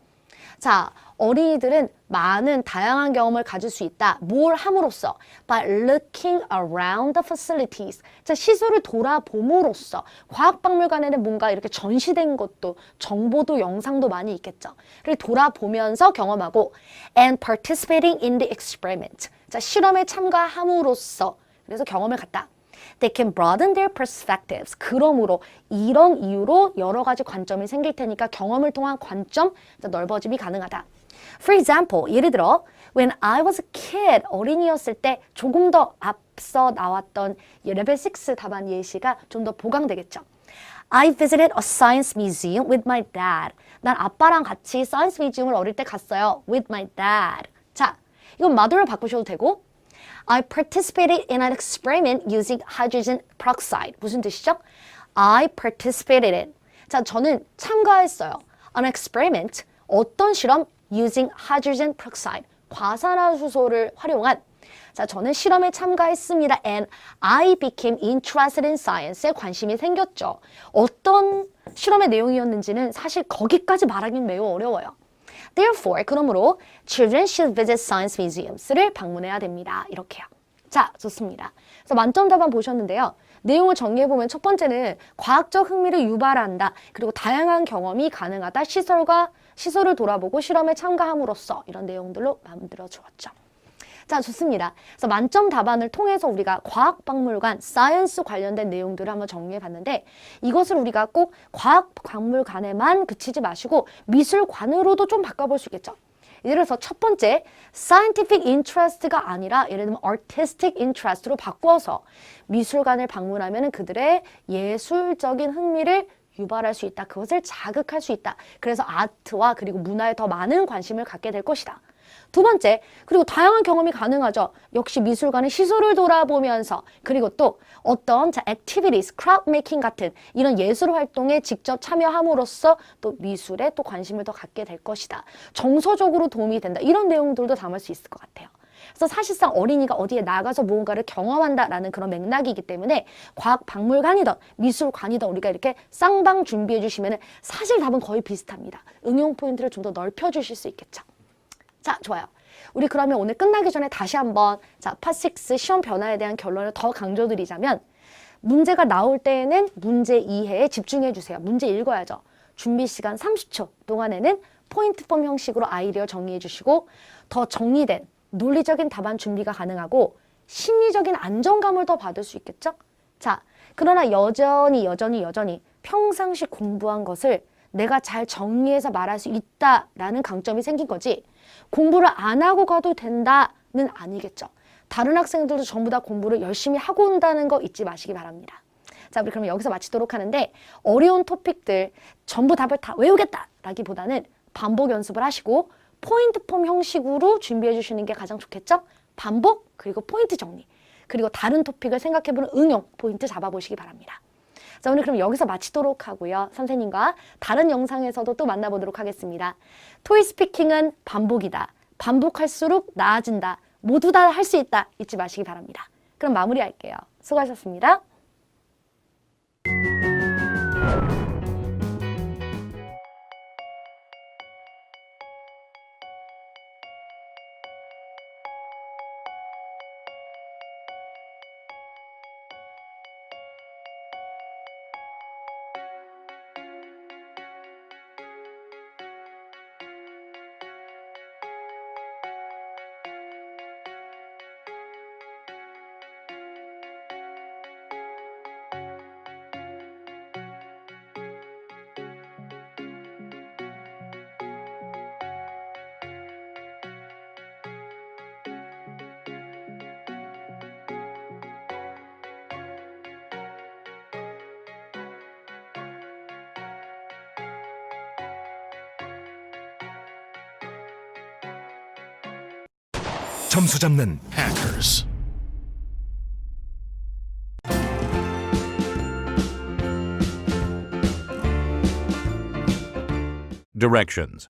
[SPEAKER 4] 자, 어린이들은 많은 다양한 경험을 가질 수 있다. 뭘 함으로써? By looking around the facilities. 자, 시설을 돌아봄으로써 과학박물관에는 뭔가 이렇게 전시된 것도 정보도 영상도 많이 있겠죠. 를 돌아보면서 경험하고 and participating in the experiment. 자, 실험에 참가함으로써 그래서 경험을 갖다. They can broaden their perspectives. 그러므로 이런 이유로 여러 가지 관점이 생길 테니까 경험을 통한 관점 넓어짐이 가능하다. For example, 예를 들어 When I was a kid, 어린이였을 때 조금 더 앞서 나왔던 레벨 6 답안 예시가 좀 더 보강되겠죠. I visited a science museum with my dad. 난 아빠랑 같이 science museum을 어릴 때 갔어요. With my dad. 자, 이건 mother로 바꾸셔도 되고 I participated in an experiment using hydrogen peroxide. 무슨 뜻이죠? I participated in. 자, 저는 참가했어요. An experiment. 어떤 실험? Using hydrogen peroxide. 과산화수소를 활용한. 자, 저는 실험에 참가했습니다. And I became interested in science에 관심이 생겼죠. 어떤 실험의 내용이었는지는 사실 거기까지 말하기는 매우 어려워요. Therefore, 그러므로 children should visit science museums를 방문해야 됩니다. 이렇게요. 자, 좋습니다. 그래서 만점 답안 보셨는데요. 내용을 정리해보면 첫 번째는 과학적 흥미를 유발한다. 그리고 다양한 경험이 가능하다. 시설을 돌아보고 실험에 참가함으로써 이런 내용들로 만들어 주었죠. 자, 좋습니다. 그래서 만점 답안을 통해서 우리가 과학박물관, 사이언스 관련된 내용들을 한번 정리해 봤는데 이것을 우리가 꼭 과학박물관에만 그치지 마시고 미술관으로도 좀 바꿔볼 수 있겠죠. 예를 들어서 첫 번째, scientific interest가 아니라 예를 들면 artistic interest로 바꿔서 미술관을 방문하면 그들의 예술적인 흥미를 유발할 수 있다. 그것을 자극할 수 있다. 그래서 아트와 그리고 문화에 더 많은 관심을 갖게 될 것이다. 두 번째, 그리고 다양한 경험이 가능하죠. 역시 미술관의 시설을 돌아보면서 그리고 또 어떤 activities, crowd making 같은 이런 예술 활동에 직접 참여함으로써 또 미술에 또 관심을 더 갖게 될 것이다. 정서적으로 도움이 된다. 이런 내용들도 담을 수 있을 것 같아요. 그래서 사실상 어린이가 어디에 나가서 무언가를 경험한다라는 그런 맥락이기 때문에 과학박물관이든 미술관이든 우리가 이렇게 쌍방 준비해 주시면 사실 답은 거의 비슷합니다. 응용 포인트를 좀 더 넓혀 주실 수 있겠죠. 자, 좋아요. 우리 그러면 오늘 끝나기 전에 다시 한번 파6 시험 변화에 대한 결론을 더 강조드리자면 문제가 나올 때에는 문제 이해에 집중해 주세요. 문제 읽어야죠. 준비 시간 30초 동안에는 포인트 폼 형식으로 아이디어 정리해 주시고 더 정리된 논리적인 답안 준비가 가능하고 심리적인 안정감을 더 받을 수 있겠죠? 자, 그러나 여전히 평상시 공부한 것을 내가 잘 정리해서 말할 수 있다라는 강점이 생긴 거지 공부를 안 하고 가도 된다는 아니겠죠. 다른 학생들도 전부 다 공부를 열심히 하고 온다는 거 잊지 마시기 바랍니다. 자, 우리 그러면 여기서 마치도록 하는데 어려운 토픽들 전부 답을 다 외우겠다라기보다는 반복 연습을 하시고 포인트 폼 형식으로 준비해 주시는 게 가장 좋겠죠? 반복 그리고 포인트 정리 그리고 다른 토픽을 생각해보는 응용 포인트 잡아보시기 바랍니다. 자, 오늘 그럼 여기서 마치도록 하고요. 선생님과 다른 영상에서도 또 만나보도록 하겠습니다. 토익 스피킹은 반복이다. 반복할수록 나아진다. 모두 다 할 수 있다. 잊지 마시기 바랍니다. 그럼 마무리할게요. 수고하셨습니다.
[SPEAKER 5] 점수 잡는 hackers.
[SPEAKER 1] Directions.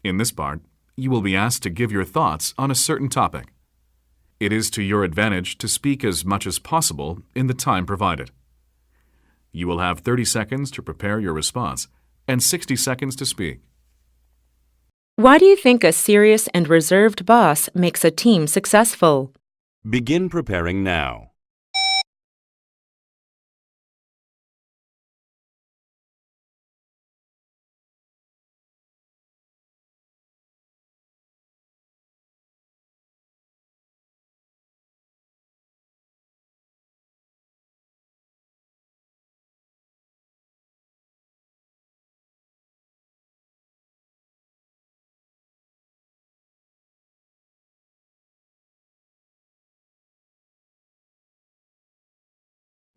[SPEAKER 2] In this part, you will be asked to give your thoughts on a certain topic. It is to your advantage to speak as much as possible in the time provided. You will have 30 seconds to prepare your response and 60 seconds to speak.
[SPEAKER 3] Why do you think a serious and reserved boss makes a team successful?
[SPEAKER 1] Begin preparing now.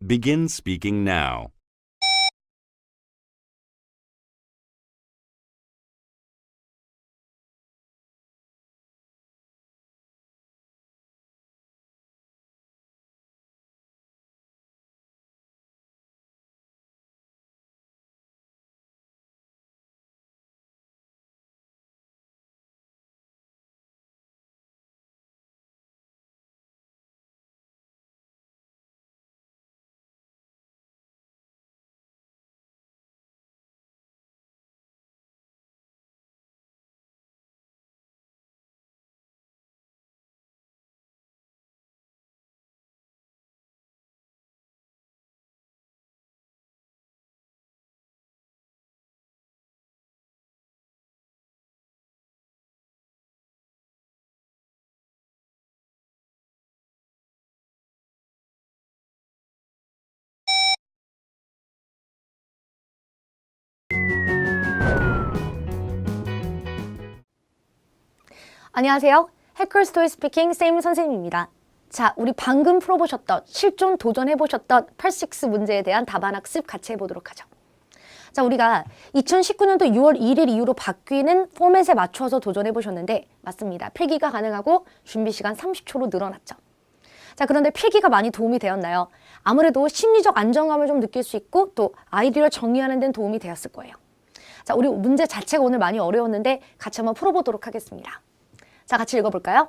[SPEAKER 1] Begin speaking now.
[SPEAKER 4] 안녕하세요. 해커스 토이 스피킹 쌤 선생님입니다. 자, 우리 방금 풀어보셨던, 실존 도전해보셨던 86 문제에 대한 답안 학습 같이 해보도록 하죠. 자, 우리가 2019년도 6월 1일 이후로 바뀌는 포맷에 맞춰서 도전해보셨는데 맞습니다. 필기가 가능하고 준비 시간 30초로 늘어났죠. 자, 그런데 필기가 많이 도움이 되었나요? 아무래도 심리적 안정감을 좀 느낄 수 있고 또 아이디어를 정리하는 데는 도움이 되었을 거예요. 자, 우리 문제 자체가 오늘 많이 어려웠는데 같이 한번 풀어보도록 하겠습니다. 자, 같이 읽어볼까요?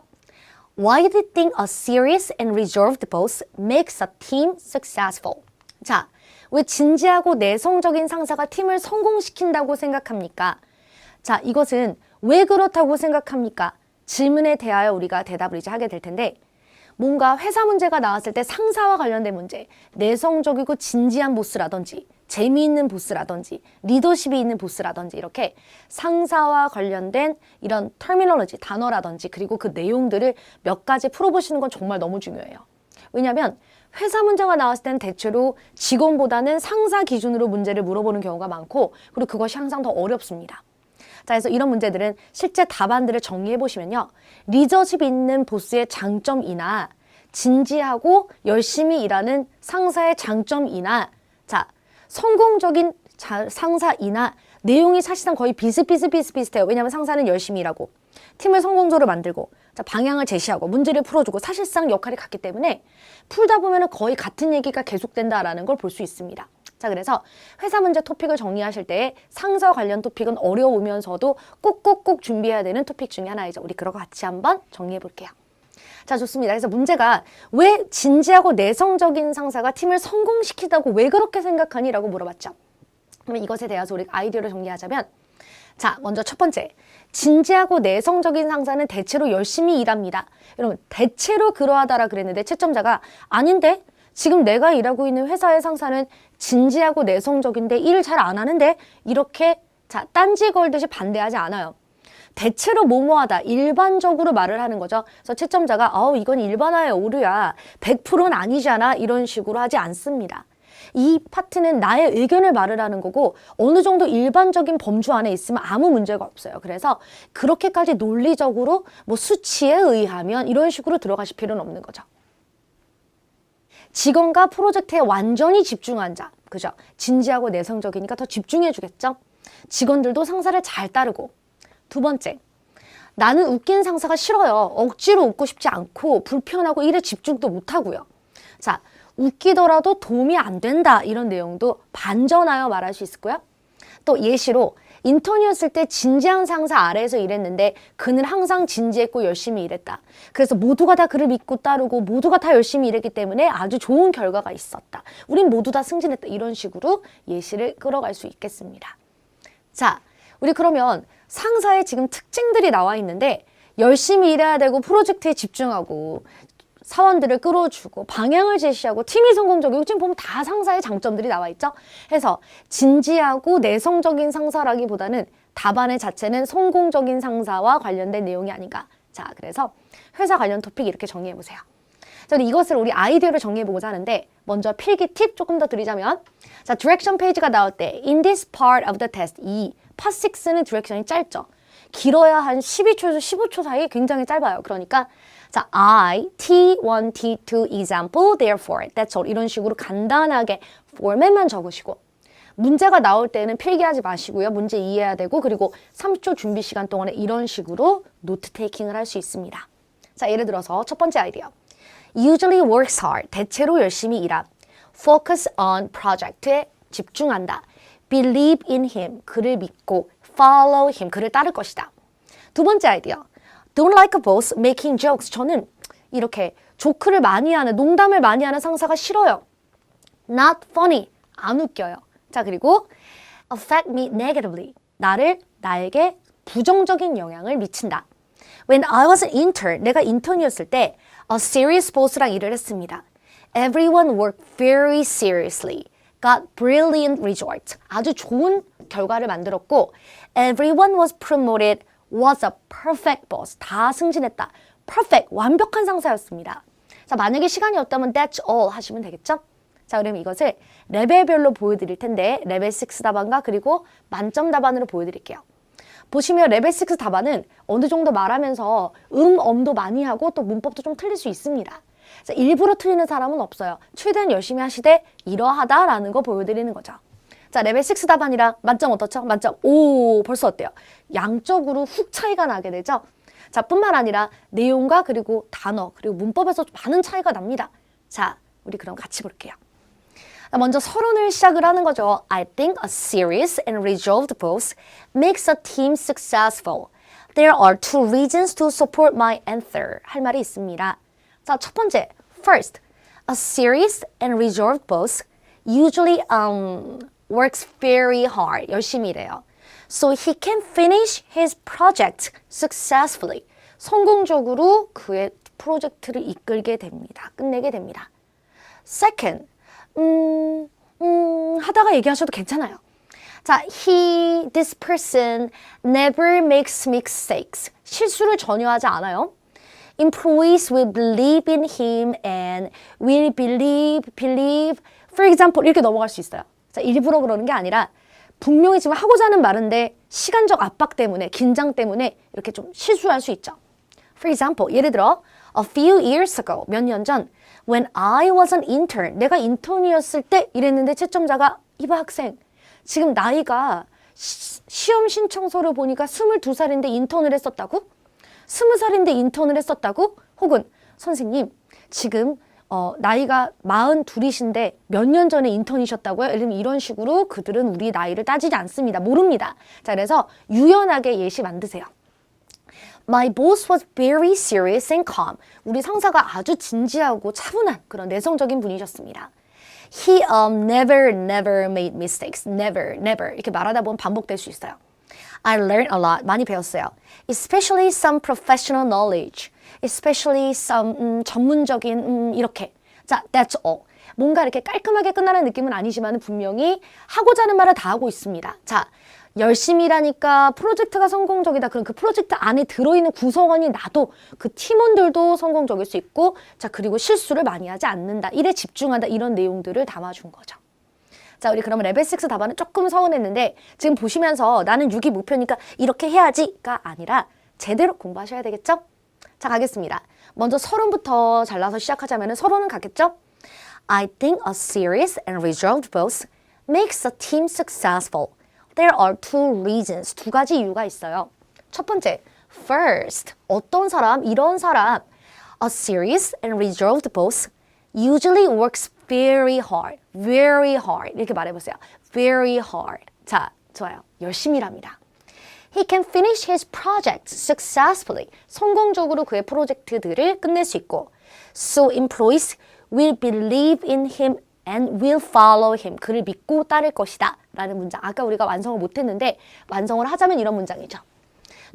[SPEAKER 4] Why do you think a serious and reserved boss makes a team successful? 자, 왜 진지하고 내성적인 상사가 팀을 성공시킨다고 생각합니까? 자, 이것은 왜 그렇다고 생각합니까? 질문에 대하여 우리가 대답을 이제 하게 될 텐데 뭔가 회사 문제가 나왔을 때 상사와 관련된 문제, 내성적이고 진지한 보스라든지 재미있는 보스라든지 리더십이 있는 보스라든지 이렇게 상사와 관련된 이런 터미널로지, 단어라든지 그리고 그 내용들을 몇 가지 풀어보시는 건 정말 너무 중요해요. 왜냐하면 회사 문제가 나왔을 때는 대체로 직원보다는 상사 기준으로 문제를 물어보는 경우가 많고 그리고 그것이 항상 더 어렵습니다. 자, 그래서 이런 문제들은 실제 답안들을 정리해 보시면요. 리더십 있는 보스의 장점이나 진지하고 열심히 일하는 상사의 장점이나 자, 성공적인 상사이나 내용이 사실상 거의 비슷비슷해요. 왜냐하면 상사는 열심히 일하고 팀을 성공적으로 만들고 자, 방향을 제시하고 문제를 풀어주고 사실상 역할이 같기 때문에 풀다 보면 거의 같은 얘기가 계속된다라는 걸 볼 수 있습니다. 자, 그래서 회사 문제 토픽을 정리하실 때 상사 관련 토픽은 어려우면서도 꼭꼭꼭 준비해야 되는 토픽 중에 하나이죠. 우리 그거 같이 한번 정리해 볼게요. 자, 좋습니다. 그래서 문제가 왜 진지하고 내성적인 상사가 팀을 성공시키다고 왜 그렇게 생각하니? 라고 물어봤죠. 그러면 이것에 대해서 우리 아이디어를 정리하자면 자, 먼저 첫 번째. 진지하고 내성적인 상사는 대체로 열심히 일합니다. 여러분, 대체로 그러하다라 그랬는데 채점자가 아닌데? 지금 내가 일하고 있는 회사의 상사는 진지하고 내성적인데 일을 잘 안 하는데? 이렇게 자, 딴지 걸듯이 반대하지 않아요. 대체로 뭐뭐하다, 일반적으로 말을 하는 거죠. 그래서 채점자가 이건 일반화의 오류야, 100%는 아니잖아 이런 식으로 하지 않습니다. 이 파트는 나의 의견을 말을 하는 거고 어느 정도 일반적인 범주 안에 있으면 아무 문제가 없어요. 그래서 그렇게까지 논리적으로 뭐 수치에 의하면 이런 식으로 들어가실 필요는 없는 거죠. 직원과 프로젝트에 완전히 집중한 자, 그죠? 진지하고 내성적이니까 더 집중해 주겠죠? 직원들도 상사를 잘 따르고. 두 번째, 나는 웃긴 상사가 싫어요. 억지로 웃고 싶지 않고 불편하고 일에 집중도 못하고요. 자, 웃기더라도 도움이 안 된다 이런 내용도 반전하여 말할 수 있을 거야. 또 예시로 인턴이었을 때 진지한 상사 아래에서 일했는데 그는 항상 진지했고 열심히 일했다. 그래서 모두가 다 그를 믿고 따르고 모두가 다 열심히 일했기 때문에 아주 좋은 결과가 있었다. 우린 모두 다 승진했다. 이런 식으로 예시를 끌어갈 수 있겠습니다. 자, 우리 그러면 상사의 지금 특징들이 나와 있는데 열심히 일해야 되고 프로젝트에 집중하고 사원들을 끌어주고 방향을 제시하고 팀이 성공적이고 지금 보면 다 상사의 장점들이 나와 있죠. 해서 진지하고 내성적인 상사라기보다는 답안의 자체는 성공적인 상사와 관련된 내용이 아닌가. 자, 그래서 회사 관련 토픽 이렇게 정리해 보세요. 저는 이것을 우리 아이디어를 정리해 보고자 하는데 먼저 필기 팁 조금 더 드리자면 자, 디렉션 페이지가 나올 때 in this part of the test 이 part 6는 디렉션이 짧죠. 길어야 한 12초에서 15초 사이 굉장히 짧아요. 그러니까 자, I, T1, T2 example, therefore, that's all 이런 식으로 간단하게 포맷만 적으시고 문제가 나올 때는 필기하지 마시고요. 문제 이해해야 되고 그리고 30초 준비 시간 동안에 이런 식으로 노트 테이킹을 할 수 있습니다. 자, 예를 들어서 첫 번째 아이디어. Usually works hard, 대체로 열심히 일함. Focus on project에 집중한다. Believe in him, 그를 믿고 follow him, 그를 따를 것이다. 두 번째 아이디어. Don't like a boss making jokes. 저는 이렇게 조크를 많이 하는, 농담을 많이 하는 상사가 싫어요. Not funny. 안 웃겨요. 자, 그리고 affect me negatively. 나에게 부정적인 영향을 미친다. When I was an intern, 내가 인턴이었을 때 a serious boss랑 일을 했습니다. Everyone worked very seriously. Got brilliant result. 아주 좋은 결과를 만들었고 everyone was promoted. Was a perfect boss. 다 승진했다. Perfect. 완벽한 상사였습니다. 자, 만약에 시간이 없다면 that's all 하시면 되겠죠? 자, 그럼 이것을 레벨별로 보여드릴 텐데 레벨 6 답안과 그리고 만점 답안으로 보여드릴게요. 보시면 레벨 6 답안은 어느 정도 말하면서 엄도 많이 하고 또 문법도 좀 틀릴 수 있습니다. 자, 일부러 틀리는 사람은 없어요. 최대한 열심히 하시되 이러하다라는 거 보여드리는 거죠. 자, 레벨 6 답안이랑 만점 어떻죠? 만점. 오, 벌써 어때요? 양적으로 훅 차이가 나게 되죠? 자, 뿐만 아니라 내용과 그리고 단어, 그리고 문법에서 많은 차이가 납니다. 자, 우리 그럼 같이 볼게요. 먼저 서론을 시작을 하는 거죠. I think a serious and resolved boss makes a team successful. There are two reasons to support my answer. 할 말이 있습니다. 자, 첫 번째, first, a serious and resolved boss usually works very hard. 열심히 일해요. So he can finish his project successfully. 성공적으로 그의 프로젝트를 이끌게 됩니다. 끝내게 됩니다. Second, 하다가 얘기하셔도 괜찮아요. 자, this person never makes mistakes. 실수를 전혀 하지 않아요. Employees will believe in him and will believe, for example, 이렇게 넘어갈 수 있어요. 자, 일부러 그러는 게 아니라 분명히 지금 하고자 하는 말인데 시간적 압박 때문에, 긴장 때문에 이렇게 좀 실수할 수 있죠. For example, 예를 들어, a few years ago, 몇 년 전, when I was an intern, 내가 인턴이었을 때 이랬는데 채점자가 이봐 학생, 지금 나이가 시험 신청서를 보니까 22살인데 인턴을 했었다고? 20살인데 인턴을 했었다고? 혹은 선생님, 지금 나이가 42이신데 몇 년 전에 인턴이셨다고요? 예를 들면 이런 식으로 그들은 우리 나이를 따지지 않습니다. 모릅니다. 자, 그래서 유연하게 예시 만드세요. My boss was very serious and calm. 우리 상사가 아주 진지하고 차분한 그런 내성적인 분이셨습니다. He never made mistakes. Never. 이렇게 말하다 보면 반복될 수 있어요. I learned a lot. 많이 배웠어요. Especially some professional knowledge. Especially some 전문적인 이렇게. 자, that's all. 뭔가 이렇게 깔끔하게 끝나는 느낌은 아니지만 분명히 하고자 하는 말을 다 하고 있습니다. 자, 열심히 일하니까 프로젝트가 성공적이다. 그럼 그 프로젝트 안에 들어있는 구성원이 나도 그 팀원들도 성공적일 수 있고, 자, 그리고 실수를 많이 하지 않는다. 일에 집중한다. 이런 내용들을 담아준 거죠. 자, 우리 그러면 레벨 6 답안은 조금 서운했는데 지금 보시면서 나는 6이 목표니까 이렇게 해야지가 아니라 제대로 공부하셔야 되겠죠? 자, 가겠습니다. 먼저 서론부터 잘라서 시작하자면 서론은 가겠죠? I think a serious and resolved boss makes a team successful. There are two reasons. 두 가지 이유가 있어요. 첫 번째, first, 어떤 사람, 이런 사람, a serious and resolved boss usually works very hard. 이렇게 말해보세요. very hard. 자, 좋아요. 열심히 일합니다. He can finish his project successfully. 성공적으로 그의 프로젝트들을 끝낼 수 있고, so employees will believe in him and will follow him. 그를 믿고 따를 것이다. 라는 문장. 아까 우리가 완성을 못했는데 완성을 하자면 이런 문장이죠.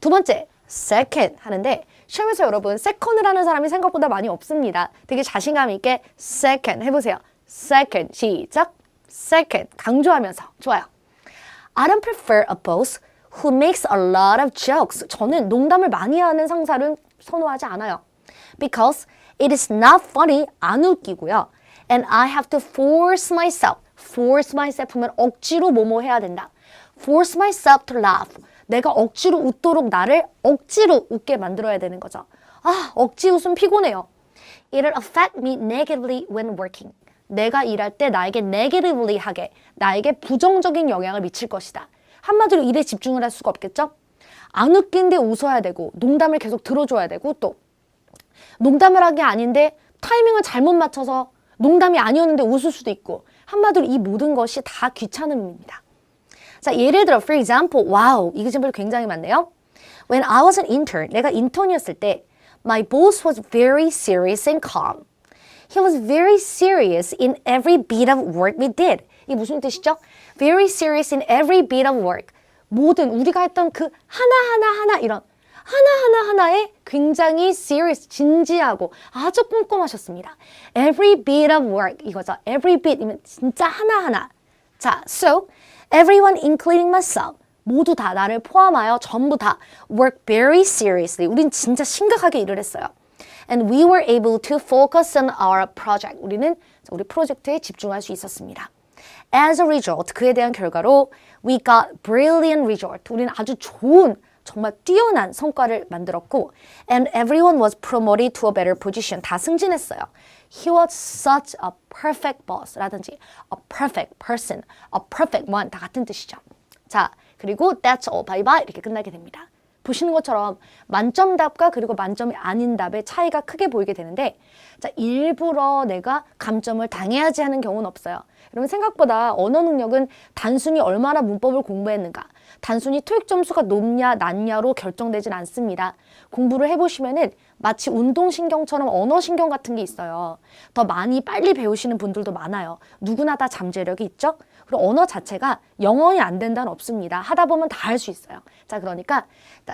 [SPEAKER 4] 두 번째, second 하는데 시험에서 여러분 second을 하는 사람이 생각보다 많이 없습니다. 되게 자신감 있게 second 해보세요. second 시작. second 강조하면서 좋아요. I don't prefer a boss who makes a lot of jokes. 저는 농담을 많이 하는 상사를 선호하지 않아요. Because it is not funny. 안 웃기고요. And I have to force myself 하면 억지로 뭐뭐 해야 된다. Force myself to laugh. 내가 억지로 웃도록 나를 억지로 웃게 만들어야 되는 거죠. 아, 억지 웃음 피곤해요. It'll affect me negatively when working. 내가 일할 때 나에게 negatively 하게, 나에게 부정적인 영향을 미칠 것이다. 한마디로 일에 집중을 할 수가 없겠죠? 안 웃긴데 웃어야 되고, 농담을 계속 들어줘야 되고, 또 농담을 한 게 아닌데 타이밍을 잘못 맞춰서 농담이 아니었는데 웃을 수도 있고, 한마디로 이 모든 것이 다 귀찮음입니다. 자, 예를 들어, for example, 와우, 이 example 굉장히 많네요. When I was an intern, 내가 인턴이었을 때, my boss was very serious and calm. He was very serious in every bit of work we did. 이게 무슨 뜻이죠? Very serious in every bit of work. 모든 우리가 했던 그 하나하나 이런 하나하나에 굉장히 serious, 진지하고 아주 꼼꼼하셨습니다. Every bit of work 이거죠. Every bit이면 진짜 하나하나. 자, so everyone including myself 모두 다 나를 포함하여 전부 다 work very seriously. 우린 진짜 심각하게 일을 했어요. And we were able to focus on our project. 우리는 우리 프로젝트에 집중할 수 있었습니다. As a result, 그에 대한 결과로 we got brilliant result. 우리는 아주 좋은 정말 뛰어난 성과를 만들었고 and everyone was promoted to a better position. 다 승진했어요. He was such a perfect boss 라든지 a perfect person, a perfect one 다 같은 뜻이죠. 자, 그리고 that's all, bye bye 이렇게 끝나게 됩니다. 보시는 것처럼 만점 답과 그리고 만점이 아닌 답의 차이가 크게 보이게 되는데 자, 일부러 내가 감점을 당해야지 하는 경우는 없어요. 여러분 생각보다 언어 능력은 단순히 얼마나 문법을 공부했는가 단순히 토익 점수가 높냐 낮냐로 결정되진 않습니다. 공부를 해보시면은 마치 운동신경처럼 언어신경 같은 게 있어요. 더 많이 빨리 배우시는 분들도 많아요. 누구나 다 잠재력이 있죠? 그리고 언어 자체가 영원히 안 된다는 없습니다. 하다 보면 다 할 수 있어요. 자, 그러니까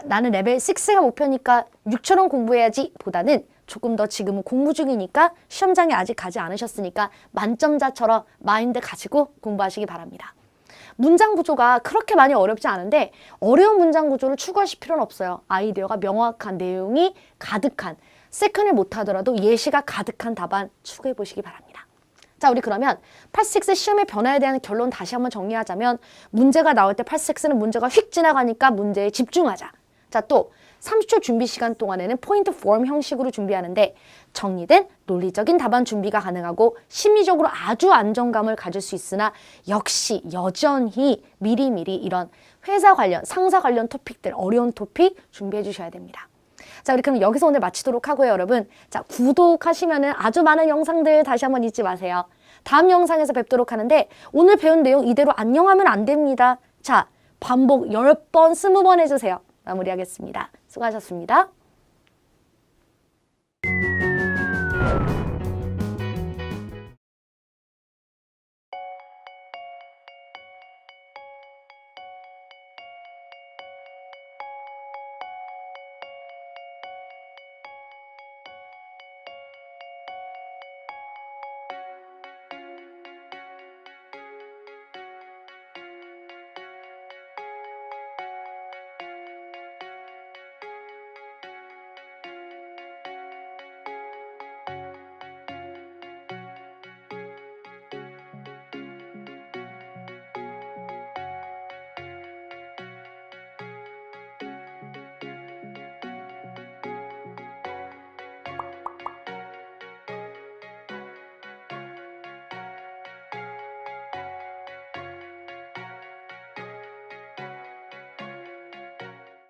[SPEAKER 4] 나는 레벨 6가 목표니까 6처럼 공부해야지 보다는 조금 더 지금은 공부 중이니까 시험장에 아직 가지 않으셨으니까 만점자처럼 마인드 가지고 공부하시기 바랍니다. 문장 구조가 그렇게 많이 어렵지 않은데 어려운 문장 구조를 추구하실 필요는 없어요. 아이디어가 명확한 내용이 가득한 세컨을 못하더라도 예시가 가득한 답안 추구해 보시기 바랍니다. 자, 우리 그러면 8-6 시험의 변화에 대한 결론 다시 한번 정리하자면 문제가 나올 때 8-6는 문제가 휙 지나가니까 문제에 집중하자. 자, 또 30초 준비 시간 동안에는 포인트 폼 형식으로 준비하는데 정리된 논리적인 답안 준비가 가능하고 심리적으로 아주 안정감을 가질 수 있으나 역시 여전히 미리미리 이런 회사 관련, 상사 관련 토픽들, 어려운 토픽 준비해 주셔야 됩니다. 자, 우리 그럼 여기서 오늘 마치도록 하고요, 여러분. 자, 구독하시면은 아주 많은 영상들 다시 한번 잊지 마세요. 다음 영상에서 뵙도록 하는데 오늘 배운 내용 이대로 안녕하면 안 됩니다. 자, 반복 10번, 20번 해주세요. 마무리하겠습니다. 수고하셨습니다.